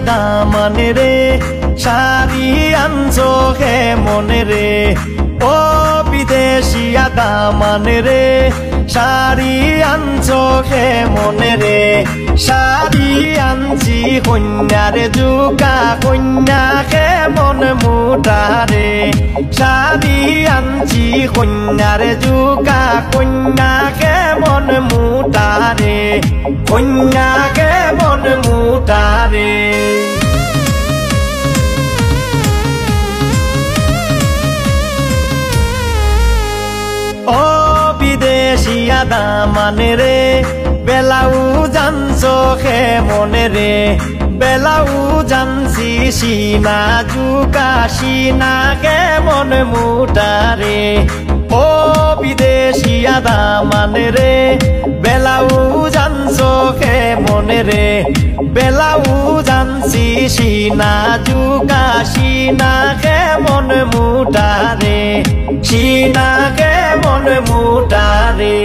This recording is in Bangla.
দামানে রে শাড়ি আনছো হে মনে রে ও বিদেশিয়া দামানে রে শাড়ি আনছো হে মনে রে শাড়ি আনছি কন্যারে জুকা কন্যা হে মন মুটারে শাড়ি আনছি কন্যারে জুকা কন্যা হে মন মুটারে কন্যা হে মন মুটারে ও বিদেশিয়া দামানে রে বেলাউ জানছো হে মনে রে বেলাউ জানছি সিনা জুকা সিনা হে মন মুটারে ও বিদেশিয়া দামানে রে বেলাউ জানছো হে মনে রে বেলাউ জানছি সিনা জুকা সিনা হে মন মুটারে সিনা হে মন মুটারে